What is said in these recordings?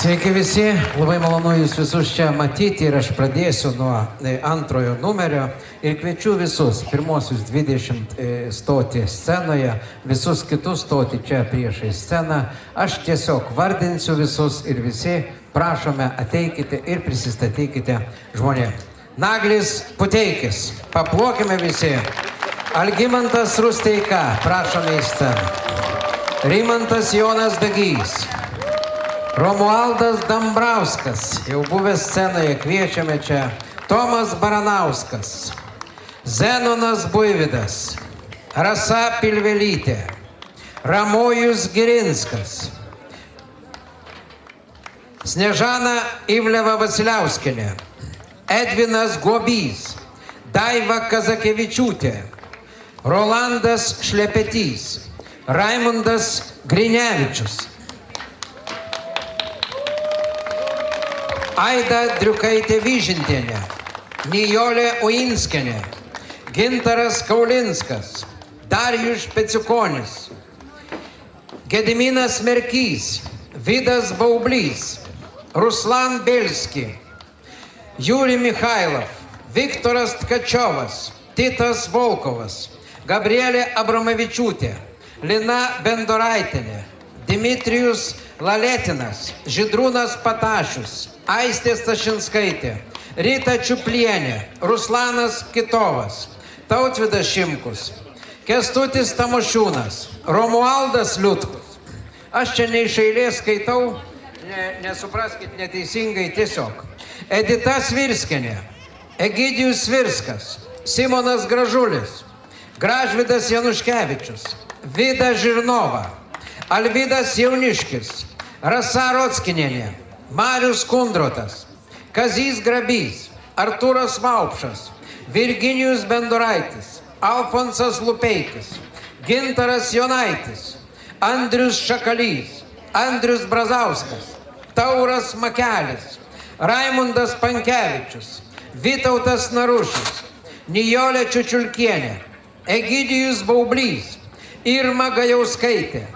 Sveiki visi, labai malonu jūs visus čia matyti ir aš pradėsiu nuo antrojo numerio ir kviečiu visus, pirmosius 20 stoti scenoje, visus kitus stoti čia priešai sceną. Aš tiesiog vardinsiu visus ir visi prašome ateikite ir prisistatykite žmonėms. Naglis Puteikis, paplokime visi. Algimantas Rusteika, prašome į sceną. Rimantas Jonas Dagys. Romualdas Dambrauskas, jau buvęs scenoje, kviečiame čia. Tomas Baranauskas, Zenonas Buivydas, Rasa Pilvelytė, Ramojus Girinskas, Snežana Ivleva Vasiliauskienė, Edvinas Guobys, Daiva Kazakevičiūtė, Rolandas Šlepetys, Raimundas Grinevičius, Aida Driukaitė Vyžintienė, Nijolė Uinskienė, Gintaras Kaulinskas, Darijus Peciukonis, Gediminas Merkys, Vidas Baublys, Ruslan Belski, Juri Mikhailov, Viktoras Tkačiovas, Titas Volkovas, Gabrielė Abramavičiūtė, Lina Bendoraitienė, Dimitrijus Laletinas, Žydrūnas Patašius, Aistė Stašinskaitė, Rita Čiuplienė, Ruslanas Kitovas, Tautvydas Šimkus, Kęstutis Tamošiūnas, Romualdas Liutkus. Aš čia ne iš eilės skaitau, nesupraskit neteisingai tiesiog. Edita Svirskienė, Egidijus Svirskas, Simonas Gražulis, Gražvydas Januškevičius, Vida Žirnova, Alvydas Jauniškis, Rasa Rockinienė, Marius Kundrotas, Kazys Grabys, Artūras Vaupšas, Virginijus Bendoraitis, Alfonsas Lupeikis, Gintaras Jonaitis, Andrius Šakalys, Andrius Brazauskas, Tauras Makelis, Raimundas Pankevičius, Vytautas Narušis, Nijolė Čiučiulkienė, Egidijus Baublys, Irma Gajauskaitė,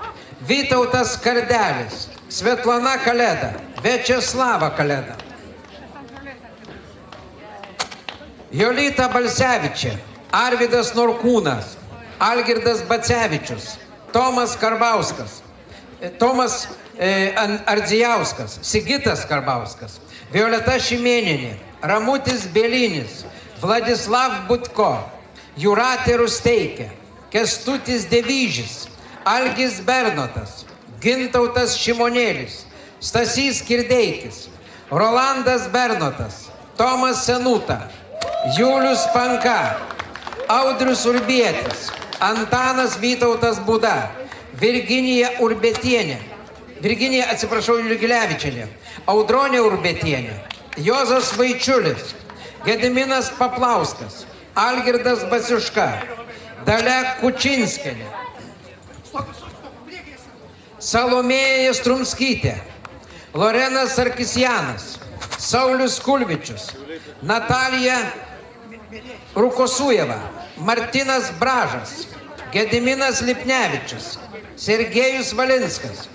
Vytautas Kardelis, Svetlana Kaleda, Večeslava Kaleda, Jolita Balsevičė, Arvydas Norkūnas, Algirdas Bacevičius, Tomas Karbauskas, Tomas Ardzijauskas, Sigitas Karbauskas, Violeta Šimėnienė, Ramutis Bielinis, Vladislav Butko, Jūratė Rusteikė, Kęstutis Devyžis, Algis Bernotas, Gintautas Šimonėlis, Stasys Kirdeikis, Rolandas Bernotas, Tomas Senuta, Julius Panka, Audrius Urbietis, Antanas Vytautas Buda, Virginija Jurgilevičienė, Audronė Urbetienė, Jozas Vaičiulis, Gediminas Paplauskas, Algirdas Basiuška, Dalia Kučinskienė, Salomėja Strumskytė, Lorenas Sarkisjanas, Saulius Kulvičius, Natalija Rukosujeva, Martinas Bražas, Gediminas Lipnevičius, Sergejus Valinskas,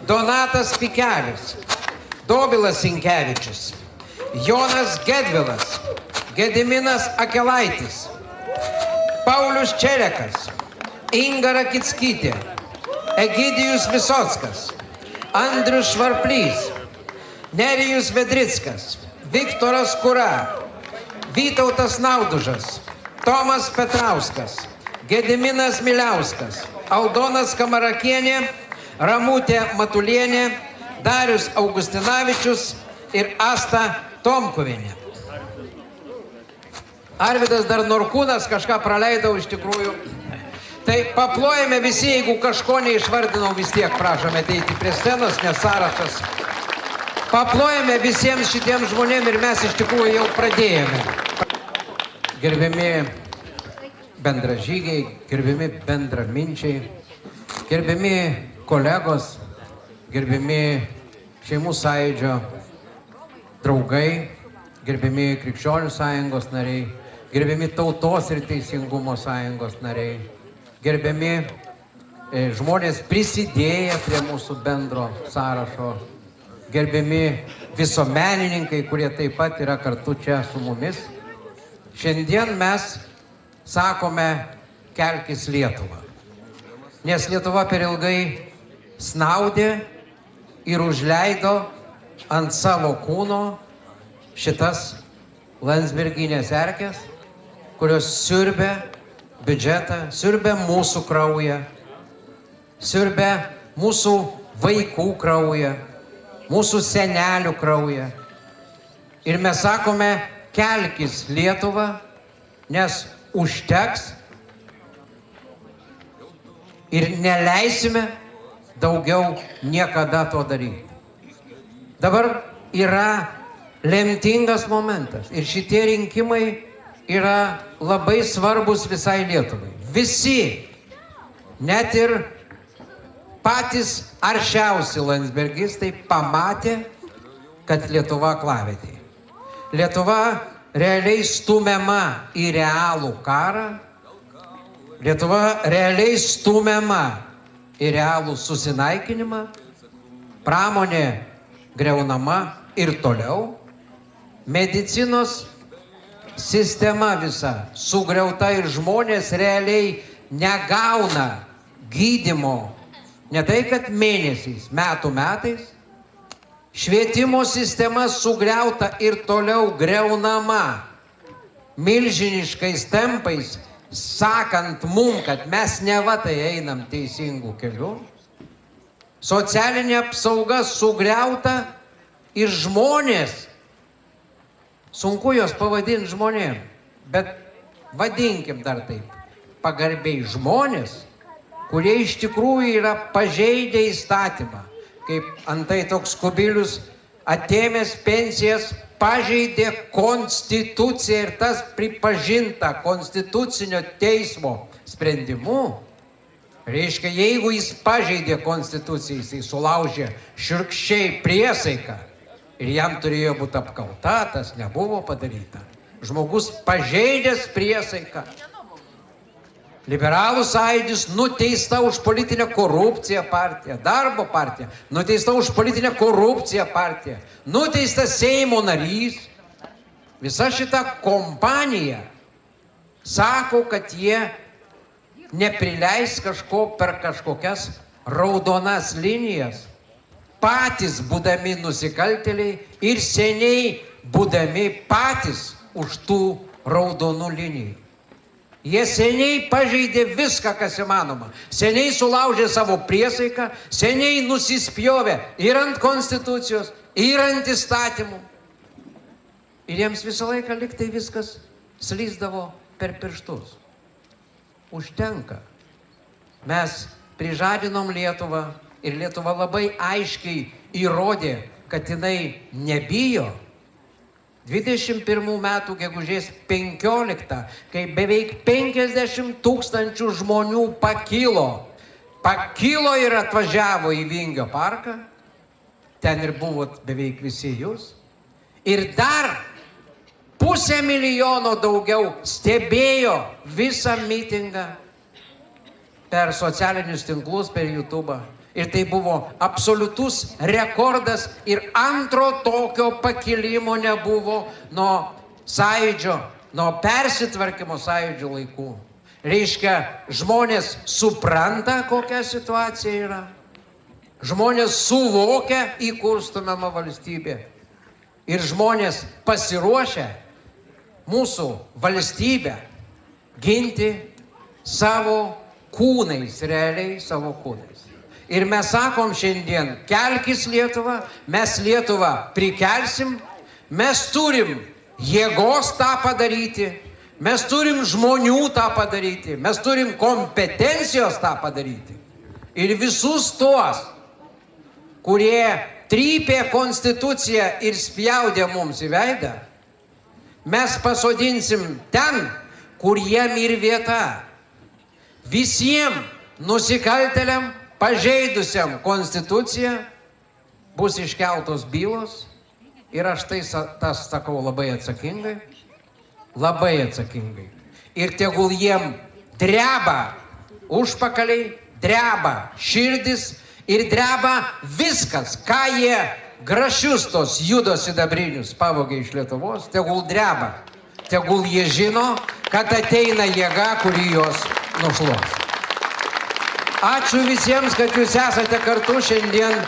Donatas Pikelis, Dovilas Sinkevičius, Jonas Gedvilas, Gediminas Akelaitis, Paulius Čelekas, Inga Rakickytė, Egidijus Visockas, Andrius Švarplys, Nerijus Vedrickas, Viktoras Kura, Vytautas Naudužas, Tomas Petrauskas, Gediminas Miliauskas, Aldonas Kamarakienė, Ramutė Matulienė, Darius Augustinavičius ir Asta Tomkuvienė. Arvydas dar Norkūnas, kažką praleidau iš tikrųjų. Tai paplojame visi, jeigu kažko neišvardinau, vis tiek prašome ateiti prie scenos, nes sąrašas. Paplojame visiems šitiems žmonėms ir mes iš tikrųjų jau pradėjome. Gerbiami bendražygiai, gerbiami bendraminčiai, gerbiami kolegos, gerbiami šeimų sąjūdžio draugai, gerbiami Krikščionių sąjungos nariai, gerbiami Tautos ir Teisingumo sąjungos nariai, gerbiami žmonės prisidėję prie mūsų bendro sąrašo gerbiami visuomenininkai, kurie taip pat yra kartu čia su mumis. Šiandien mes sakome, kelkis Lietuva. Nes Lietuva per ilgai snaudė ir užleido ant savo kūno šitas landsberginės erkės, kurios siurbia biudžetą, siurbia mūsų kraują, siurbia mūsų vaikų kraują, mūsų senelių kraują. Ir mes sakome, kelkis Lietuva, nes užteks ir neleisime daugiau niekada to daryti. Dabar yra lemtingas momentas ir šitie rinkimai yra labai svarbus visai Lietuvai. Visi, net ir patys aršiausi landsbergistai pamatė, kad Lietuva aklavietėje. Lietuva realiai stumiama į realų karą, Lietuva realiai stumiama į realų susinaikinimą, pramonė greunama ir toliau, medicinos sistema visa sugriauta ir žmonės realiai negauna gydymo, ne tai kad mėnesiais, metų metais, švietimo sistema sugriauta ir toliau greunama milžiniškais tempais, sakant mum, kad mes neva tai einam teisingų kelių. Socialinė apsauga sugriauta ir žmonės, sunku jos pavadinti žmonėm, bet vadinkim dar taip, pagarbiai žmonės, kurie iš tikrųjų yra pažeidę įstatymą. Kaip antai toks Kubilius atėmęs pensijas pažeidė konstituciją ir tas pripažinta konstitucinio teismo sprendimu. Reiškia, jeigu jis pažeidė konstituciją, jisai sulaužė šiurkščiai priesaiką ir jam turėjo būti apkalta, tas nebuvo padaryta. Žmogus pažeidęs priesaiką. Liberalų sąjūdis nuteista už politinę korupciją partija, darbo partija, nuteista už politinę korupciją partija, nuteista Seimo narys. Visa šita kompanija sako, kad jie neprileis kažko per kažkokias raudonas linijas, patys būdami nusikaltėliai ir seniai būdami patys už tų raudonų linijų. Jie seniai pažeidė viską, kas įmanoma. Seniai sulaužė savo priesaiką, seniai nusispjovė ir ant konstitucijos, ir ant įstatymų. Ir jiems visą laiką liktai viskas slysdavo per pirštus. Užtenka. Mes prižadinom Lietuvą ir Lietuva labai aiškiai įrodė, kad jinai nebijo. 21 metų gegužės 15, kai beveik 50 000 žmonių pakilo ir atvažiavo į Vingio parką, ten ir buvot beveik visi jūs, ir dar 500 000 daugiau stebėjo visą mitingą per socialinius tinklus, per YouTube. Ir tai buvo absoliutus rekordas ir antro tokio pakilimo nebuvo nuo sąjūdžio, nuo persitvarkymo sąjūdžio laikų. Reiškia, žmonės supranta, kokia situacija yra. Žmonės suvokia, į kur stumiama valstybė. Ir žmonės pasiruošę mūsų valstybę ginti savo kūnais, realiai savo kūnais. Ir mes sakom šiandien, kelkis Lietuva, mes Lietuvą prikelsim, mes turim jėgos tą padaryti, mes turim žmonių tą padaryti, mes turim kompetencijos tą padaryti. Ir visus tuos, kurie trypė konstituciją ir spjaudė mums į veidą, mes pasodinsim ten, kur jiem ir vieta. Visiems nusikaltėliam, pažeidusiam konstituciją bus iškeltos bylos ir aš tas sakau labai atsakingai. Ir tegul jiem dreba užpakaliai, dreba širdis ir dreba viskas, ką jie grašius tos judos sidabrinius pavogė iš Lietuvos, tegul dreba, tegul jie žino, kad ateina jėga, kuri juos nušluos. Ačiū visiems, kad jūs esate kartu šiandien.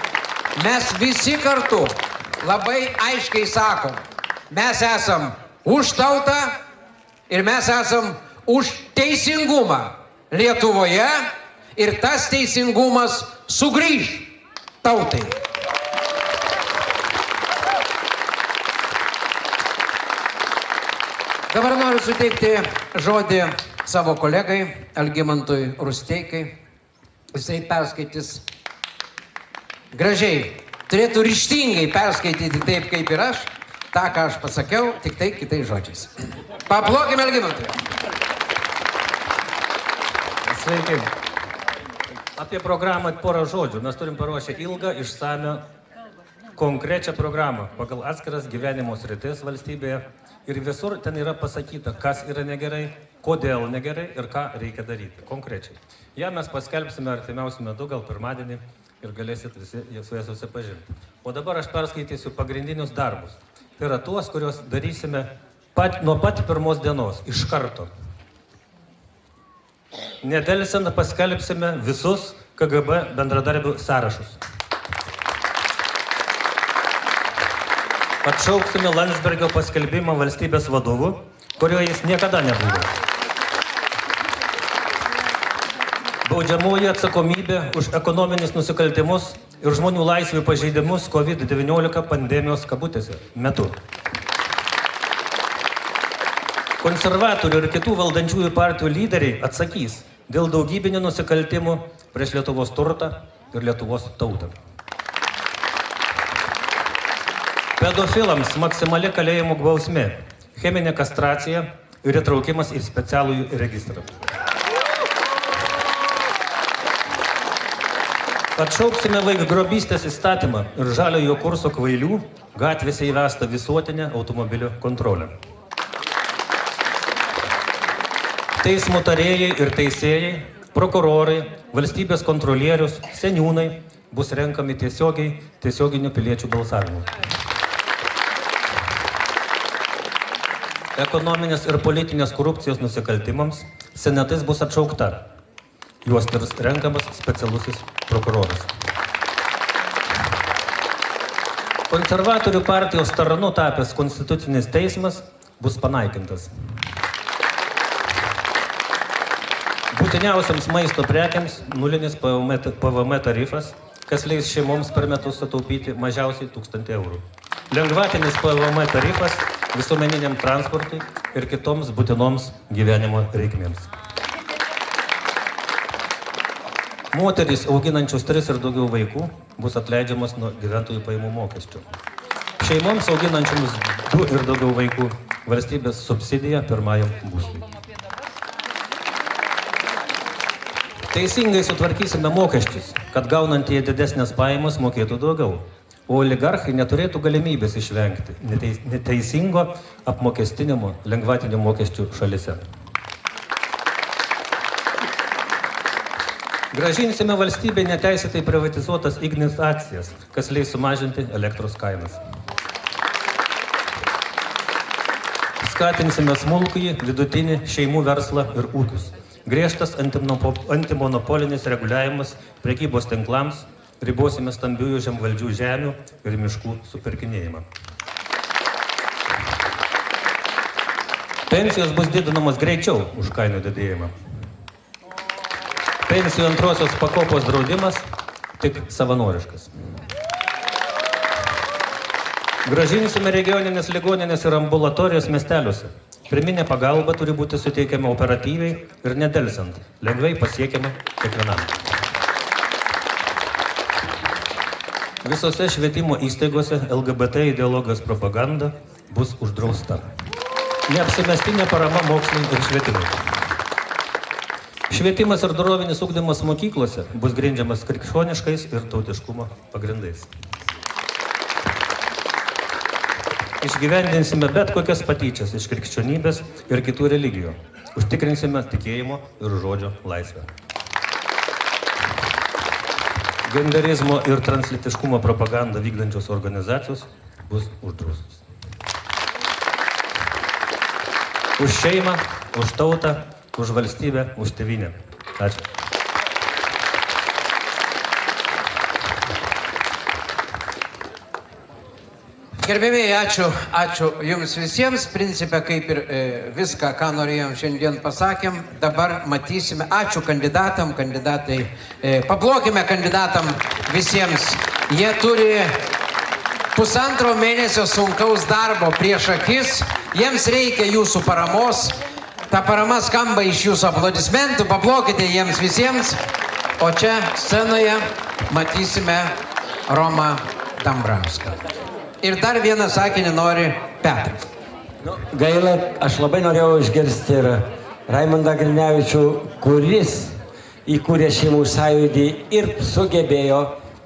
Mes visi kartu labai aiškiai sakom, mes esam už tautą ir mes esam už teisingumą Lietuvoje ir tas teisingumas sugrįž tautai. Dabar noriu suteikti žodį savo kolegai Algimantui Rusteikai. Jisai perskaitys gražiai, turėtų ryžtingai perskaityti taip, kaip ir aš, tą, ką aš pasakiau, tik tai kitais žodžiais. Paplokime Algimantui. Sveiki. Apie programą porą žodžių. Mes turim paruošę ilgą, išsamią, konkrečią programą pagal atskiras gyvenimo sritis valstybėje. Ir visur ten yra pasakyta, kas yra negerai, kodėl negerai ir ką reikia daryti konkrečiai. Ja mes paskelbsime artimiausiu metu, gal pirmadienį, ir galėsit visi su jais susipažinti. O dabar aš perskaitysiu pagrindinius darbus. Tai yra tuos, kuriuos darysime nuo pat pirmos dienos, iš karto. Nedelsiant paskelbsime visus KGB bendradarbių sąrašus. Atšauksime Landsbergio paskelbimą valstybės vadovu, kurio jis niekada nebuvo. Baudžiamoji atsakomybė už ekonominius nusikaltimus ir žmonių laisvių pažeidimus COVID-19 pandemijos kabutėse metu. Konservatorių ir kitų valdančiųjų partijų lyderiai atsakys dėl daugybinių nusikaltimų prieš Lietuvos turtą ir Lietuvos tautą. Pedofilams maksimali kalėjimo bausmė, cheminė kastracija ir įtraukimas į specialųjų registrą. Atšauksime vaikgrobystės įstatymą ir žaliojo kurso kvailių gatvėse įvestą visuotinę automobilių kontrolę. Teismo tarėjai ir teisėjai, prokurorai, valstybės kontrolierius, seniūnai bus renkami tiesioginiu piliečių balsavimu. Ekonominės ir politinės korupcijos nusikaltimams senatis bus atšaukta. Juos tirs renkamas specialusis prokuroras. Konservatorių partijos tarnu tapęs konstitucinis teismas bus panaikintas. Būtiniausiams maisto prekiams nulinis PVM tarifas, kas leis šeimoms per metus sutaupyti mažiausiai 1000 eurų. Lengvatinis PVM tarifas visuomeniniam transportui ir kitoms būtinoms gyvenimo reikmėms. Moterys auginančios 3 ir daugiau vaikų bus atleidžiamos nuo gyventojų pajamų mokesčių. Šeimoms auginančioms 2 ir daugiau vaikų valstybės subsidija pirmajam būstui. Teisingai sutvarkysime mokesčius, kad gaunantieji didesnės pajamas mokėtų daugiau. O oligarchai neturėtų galimybės išvengti neteisingo apmokestinimo lengvatinių mokesčių šalyse. Grąžinsime valstybei neteisėtai privatizuotas Ignitis akcijas, kas leis sumažinti elektros kainas. Skatinsime smulkųjį, vidutinį šeimų verslą ir ūkius. Griežtas antimonopolinis reguliavimas prekybos tinklams, ribosime stambiųjų žemvaldžių žemių ir miškų supirkinėjimą. Pensijos bus didinamos greičiau už kainų didėjimą. Pensijų antrosios pakopos draudimas tik savanoriškas. Grąžinsime regioninės ligoninės ir ambulatorijos miesteliuose. Pirminė pagalba turi būti suteikiama operatyviai ir nedelsiant, lengvai pasiekiama kiekvienam. Visose švietimo įstaigose LGBT ideologijos propaganda bus uždrausta. Neapsimestinė parama mokslui ir švietimui. Švietimas ir dorovinis ugdymas mokyklose bus grindžiamas krikščioniškais ir tautiškumo pagrindais. Išgyvendinsime bet kokias patyčias iš krikščionybės ir kitų religijų. Užtikrinsime tikėjimo ir žodžio laisvę. genderizmo ir translytiškumo propagandą vykdančios organizacijos bus uždraustos. Už šeimą, už tautą, už valstybę, už tėvynę. Ačiū. Gerbėmiai, ačiū Jums visiems. Principė, kaip ir viską, ką norėjom šiandien pasakėm, dabar matysime. Ačiū kandidatam, kandidatai. Paplokime kandidatam visiems. Jie turi pusantro mėnesio sunkaus darbo prieš akis. Jiems reikia jūsų paramos. Ta parama skamba iš jūsų aplodismentų. Paplokite jiems visiems. O čia scenoje matysime Romą Dambrauską. Ir dar vieną sakinį nori Petras. Gaila, aš labai norėjau išgirsti ir Raimondą Grinevičių, kuris įkūrė Šeimų sąjūdį ir sugebėjo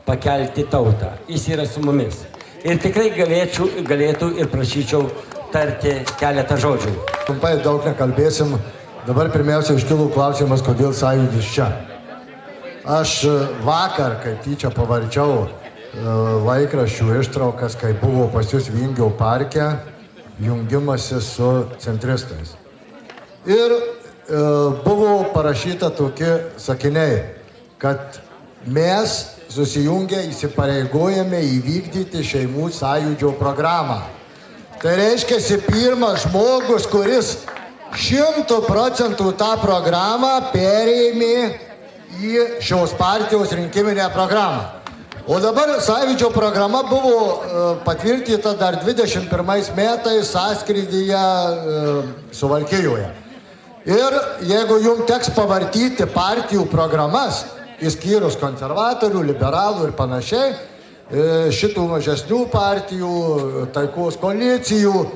pakelti tautą. Jis yra su mumis. Ir tikrai galėtų ir prašyčiau tarti keletą žodžių. Trumpai daug nekalbėsim. Dabar pirmiausia iškilo klausimas, kodėl sąjūdis čia. Aš vakar, kai tyčia pavarčiau laikraščių ištraukas, kai buvo pas jūs Vingio parke, jungimasi su centristais. Ir buvo parašyta tokie sakiniai, kad mes susijungę įsipareigojame įvykdyti Šeimų sąjūdžio programą. Tai reiškia, pirmas žmogus, kuris 100% tą programą perėmė į šios partijos rinkiminę programą. O dabar sąjūdžio programa buvo patvirtinta dar 21 metais sąskrydyje Suvalkijoje. Ir jeigu jums teks pavartyti partijų programas, išskyrus konservatorių, liberalų ir panašiai, šitų mažesnių partijų, taikos koalicijų,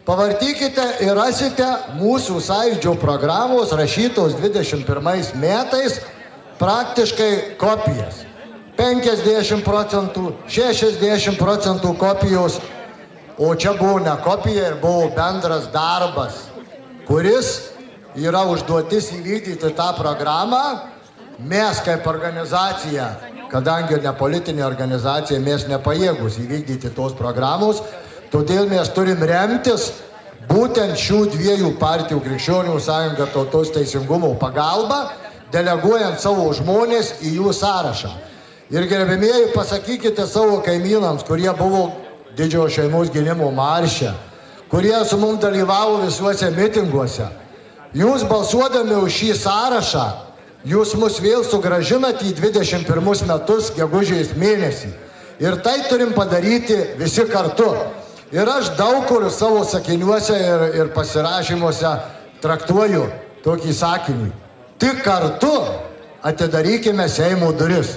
pavartykite ir rasite mūsų sąjūdžio programos rašytos 21 metais praktiškai kopijas. 50%, 60% kopijos, o čia buvo ne kopija ir buvo bendras darbas, kuris yra užduotis įvykdyti tą programą. Mes kaip organizacija, kadangi ne politinė organizacija, mes nepajėgus įvykdyti tos programos, todėl mes turim remtis būtent šių dviejų partijų, Krikščionių sąjunga, Tautos teisingumo pagalba, deleguojant savo žmonės į jų sąrašą. Ir gerbėmieji, pasakykite savo kaimynams, kurie buvo didžiojo šeimos gynimo marše, kurie su mums dalyvavo visuose mitinguose. Jūs balsuodami už šį sąrašą, jūs mus vėl sugrąžinat į 21 metus gegužės mėnesį. Ir tai turim padaryti visi kartu. Ir aš daug kur savo sakiniuose ir pasirašymuose traktuoju tokį sakinį. Tik kartu atidarykime Seimo duris.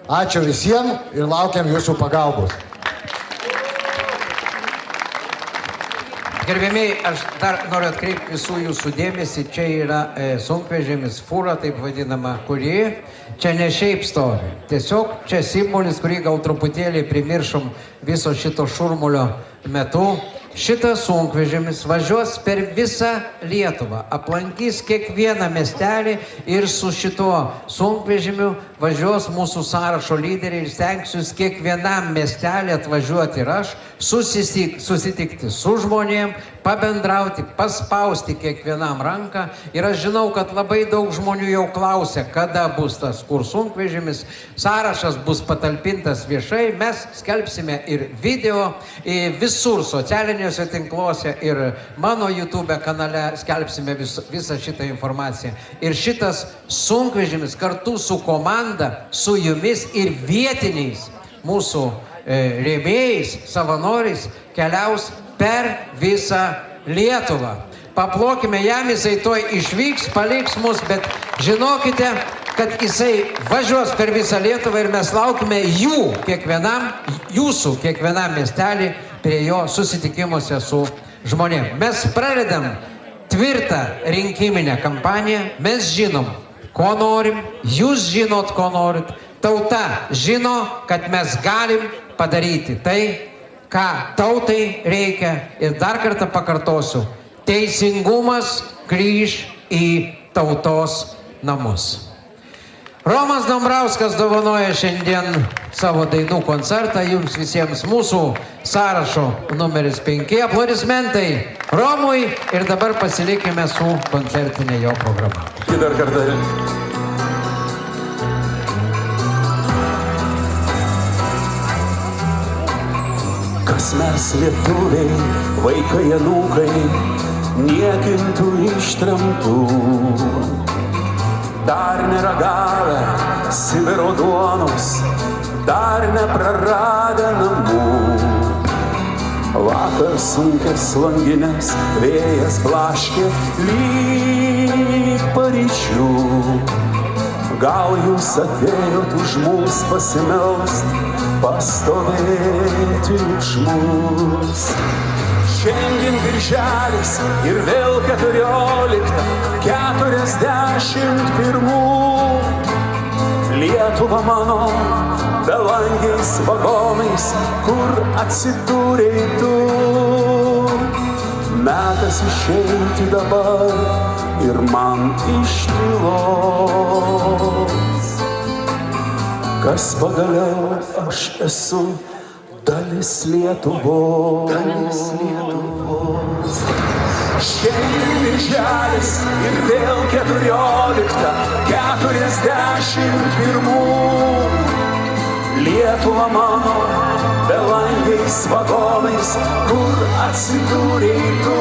Ačiū visiems ir laukiam jūsų pagalbos. Gerbėmiai, aš dar noriu atkreipti visų jūsų dėmesį. Čia yra sunkvežimis, fūra, taip vadinama, kuri čia ne šiaip stovi. Tiesiog čia simbolis, kurį gal truputėlį primiršom viso šito šurmulio metu. Šitas sunkvežimis važiuos per visą Lietuvą, aplankys kiekvieną miestelį ir su šituo sunkvežimiu važiuos mūsų sąrašo lyderiai ir stengsiuos kiekvienam miestelį atvažiuoti ir aš, susitikti su žmonėm, pabendrauti, paspausti kiekvienam ranką. Ir aš žinau, kad labai daug žmonių jau klausia, kada bus tas kur sunkvežimis. Sąrašas bus patalpintas viešai, mes skelbsime ir video visur socialiniuose tinkluose ir mano YouTube kanale skelbsime visą šitą informaciją. Ir šitas sunkvežimis kartu su komanda, su jumis ir vietiniais mūsų rėmėjais, savanoriais keliaus per visą Lietuvą. Paplokime jam, jisai tuoj išvyks, paliks mus, bet žinokite, kad jisai važiuos per visą Lietuvą ir mes laukime jūsų kiekvienam miestelį prie jo susitikimuose su žmonėm. Mes pradedam tvirtą rinkiminę kampaniją, mes žinom, ko norim, jūs žinot, ko norit, tauta žino, kad mes galim padaryti tai, ką tautai reikia. Ir dar kartą pakartosiu, teisingumas grįž į tautos namus. Romas Dombrauskas dovanoja šiandien savo dainų koncertą jums visiems mūsų sąrašo numeris 5. Aplodismentai Romui ir dabar pasilikime su koncertinė jo programa. Dar kartą. Kas mes lietuviai, vaikai anūkai, niekintų ištremtų. Dar neragavę Sibiro duonos, dar nepraradę namų. Vakar sunkės langinės vėjas blaškė lyg paryčių. Gal jūs atėjot už mus pasimelst, pastovėti už mus. Šiandien birželis ir vėl 41. Lietuva mano, belangiais vagonais, kur atsidūrei tu. Metas išeiti dabar ir man iš tylos. Kas pagaliau aš esu, dalis Lietuvos. Šiandien birželis ir vėl 41. Lietuva mano, belangiais vagonais, kur atsidūrei tu.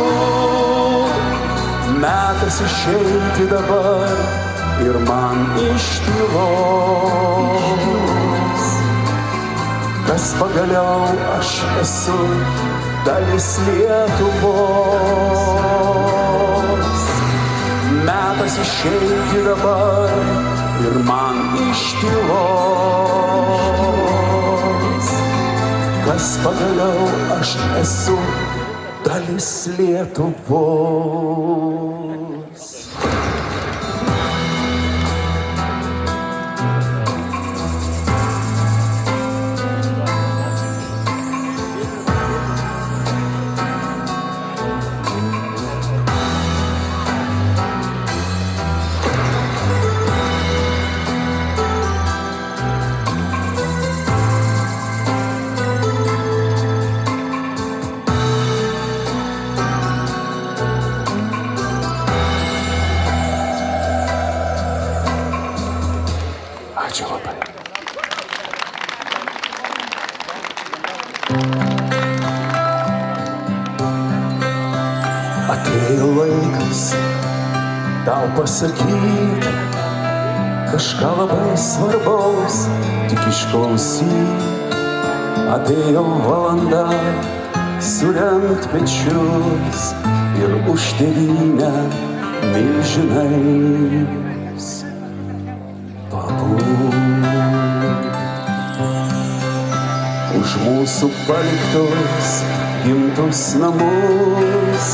Metas išeiti dabar ir man iš tylos. Kas pagaliau aš esu, dalis Lietuvos. Metas išeiti dabar ir man iš tylos. Kas pagaliau aš esu, dalis Lietuvos. Ačiū labai. Atėjo laikas tau pasakyti kažką labai svarbaus, tik išklausyk. Atėjo valanda surengt pečius ir už tėvynę milžinais už mūsų paliktus gimtus namus,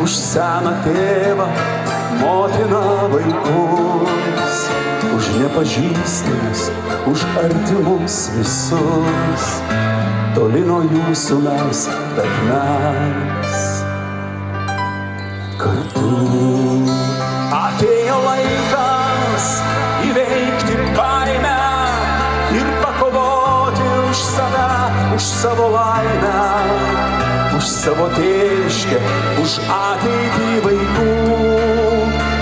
už seną tėvą, motiną, vaikus, už nepažįstamus, už artimus visus. Toli nuo jūsų mes, bet mes kartu. Atėjo laikas įveikti baimę ir pakovoti už save, už savo laimę, už savo tėviškę, už ateitį vaikų.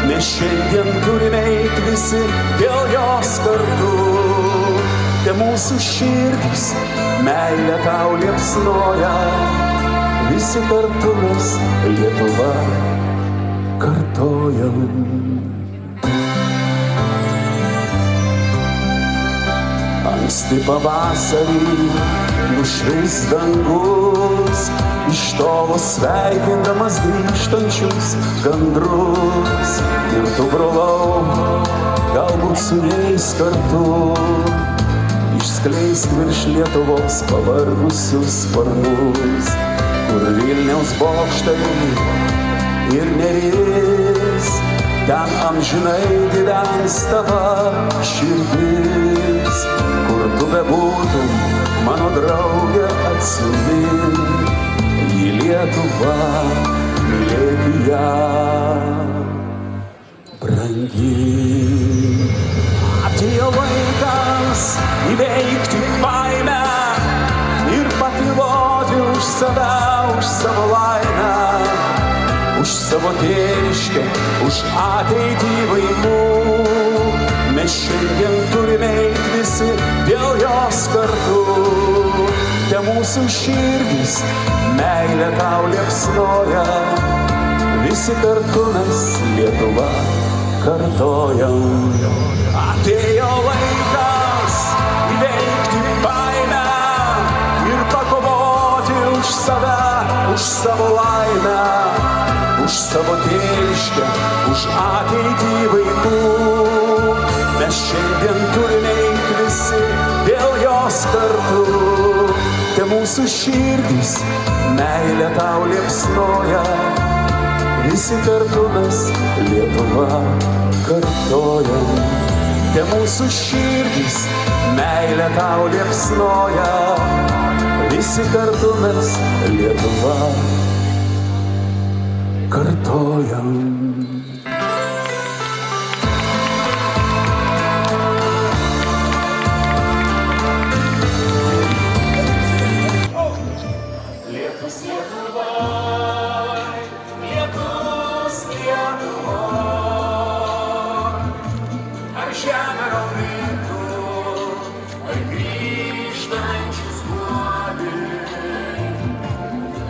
Nes šiandien turime eiti visi dėl jos kartu. Te mūsų širdys meilę tau liepsnoja, visi kartu mes Lietuva kartojam. Anksti pavasarį nušvis dangus, iš tolo sveikindamas grįžtančius gandrus. Ir tu, brolau, galbūt su jais kartu išskleisk virš Lietuvos pavargusius sparnus, kur Vilniaus bokštai ir Neris, ten amžinai gyvens tava širdis. Kur tu bebūtum, mano draugė, atsimink, į Lietuvą mylėk ją, brangi. Atėjo įveikti baimę ir patrivoti už save, už savo laimę, už savo tėviškę, už ateitį vaikų. Mes šiandien turime eiti visi dėl jos kartu. Te mūsų širdys meilė tau liepsnoja, visi kartu mes Lietuvą kartojam. Atėjo laikas įveikti baimę ir pakovoti už save, už savo laimę, už savo tėviškę, už ateitį vaikų. Mes šiandien turime eiti visi dėl jos kartu. Te mūsų širdys meilė tau liepsnoja, visi kartu mes Lietuvą kartojam. Te mūsų širdys meilė tau liepsnoja, visi kartu mes Lietuvą kartojam. Lietus Lietuvoj, lietus Lietuvoj, ar žemė raudytų, ar grįžtančius guodė.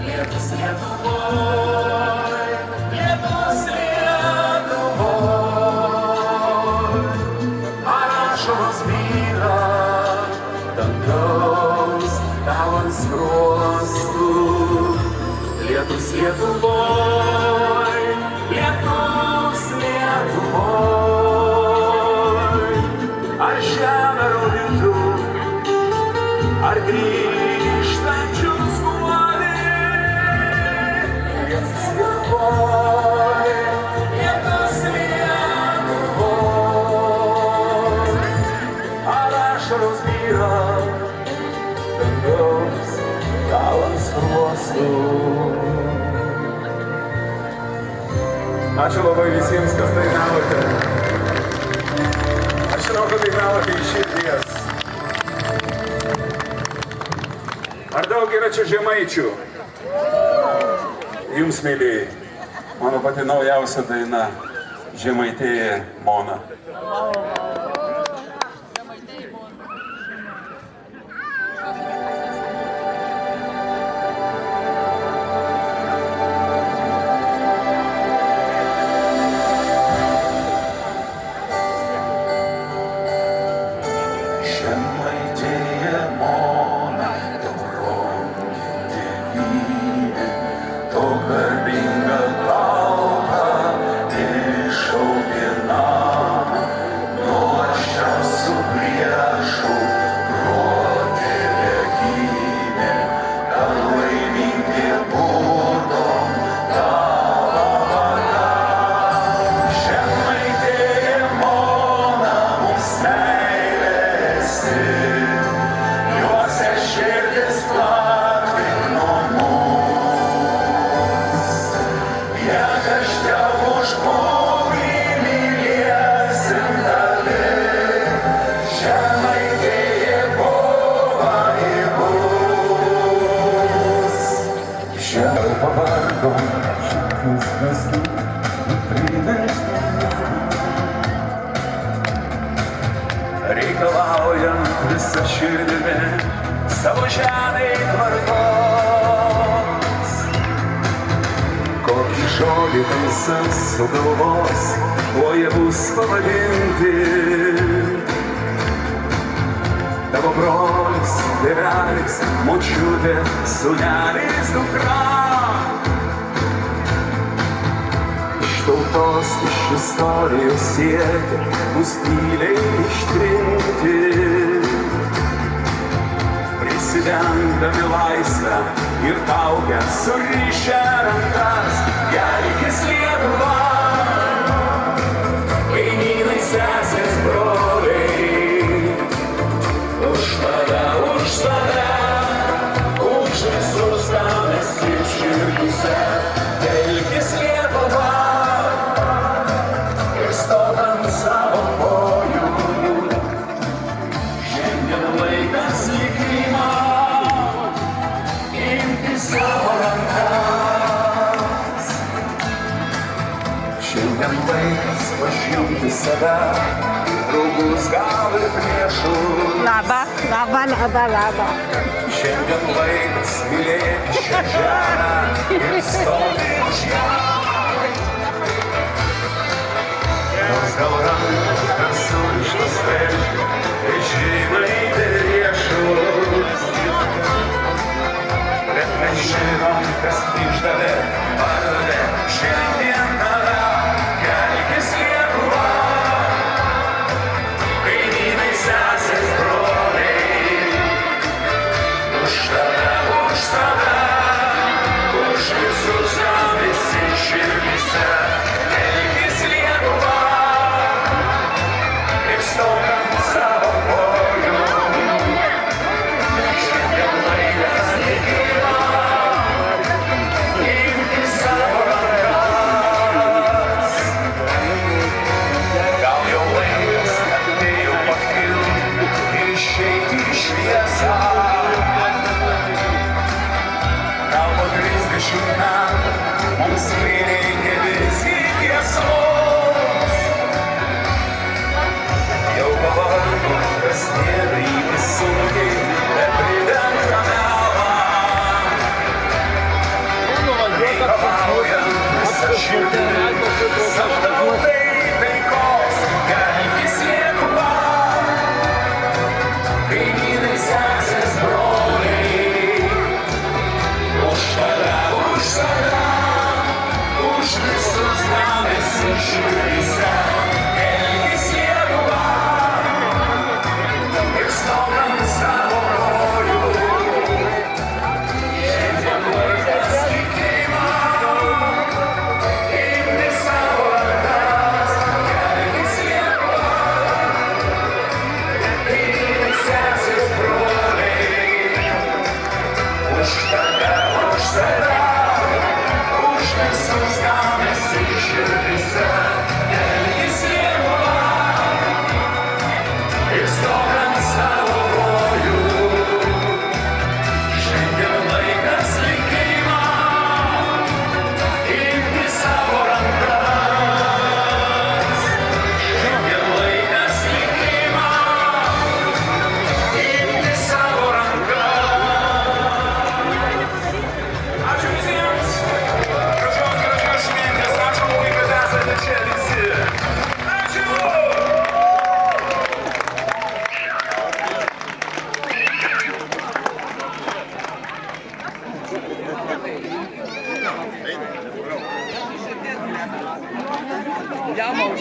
Lietus Lietuvoj, lietus Lietuvoj, ar ašaros byra dangaus tau ant skruostų. Lietus Lietuvoj, lietus Lietuvoj, ar žemė raudytų, ar grįžtančius guodė. Lietus Lietuvoj, lietus Lietuvoj, ar ašaros byra dangaus tau ant skruostų. Ačiū labai visiems, kas dainavote. Aš žinau, kad dainavote iš širdies. Ar daug yra čia žemaičių? Jums, mėlyjei, mano pati naujausia daina Žemaitėja Mona. Žemaitėja Mona, tau brangi tėvynė, to garbinga tauta iššaukė namą nuo aršiausių priešų, protėvė gynė, kad laimingi būtum tavo valia. Žemaitėja Mona, mums meilėsi, juose širdis plakti nuo mūs. Jak aš tau už būrį mylėsim tave, Žemaitėja buvo ir bus. Šiandien pavargom šimtus vestų priverstų, reikalaujant visą širdimi savo žemei tvarkos. Kokį žodį tamsas sugalvos, kuo jie bus pavadinti. Tavo brolis, tėvelis, močiutė, sūnelis, dukra. Iš tautos, iš istorijos siekia mus tyliai ištrinti. Prisidengdami laisvę ir kaukę surišę rankas, gelbės Lietuvą. Kaimynai, sesės, broliai, už tave, už save, už visus, kam esi širdyse. Gelbės Lietuvą ir stok ant savo kojų. Šiandien mylėti save, draugus gal ir priešus. Laba. Šiandien laikas mylėti šią žemę ir stoti už ją. Nors gal rankas surištas vėžių, tai žymai tai riešus. Bet mes žinom, kas išdavė, pardavė šiandien tave, kelkis Lietuva. Kaimynai, sesės, broliai, už tave, už save, už visus visi širdyse. Kelkis Lietuva, ir stok ant savo kojų. Šiandien laikas likimą, imti savo rankas. Gal jau laikas atėjo pakilti ir išeiti į šviesą. Gal po 30 metų mums prireikia visgi tiesos. Jau pavargo kasdieną į sunkiai, bet pridengtą melą. Reikalaujant visą širdį, sapnautai taikos, kelkis Lietuva. Kaimynai, sesės, broliai, už tave, už save, už visus debesį širdyse. Kelkis Lietuva, ir stok ant savo kojų. Šiandien laikas likimą, imti savo rankas. Kelkis Lietuva, kaimynai, sesės, broliai, už tave, už save, už visus debesį širdyse. Kelkis Lietuva, ir stok ant savo kojų. Šiandien laikas likimą, imti savo rankas. Šiandien laikas likimą, imti savo rankas. Ačiū visiems. Gražios šventės. Ačiū labai, kad esate čia visi. Ačiū. Ja, maar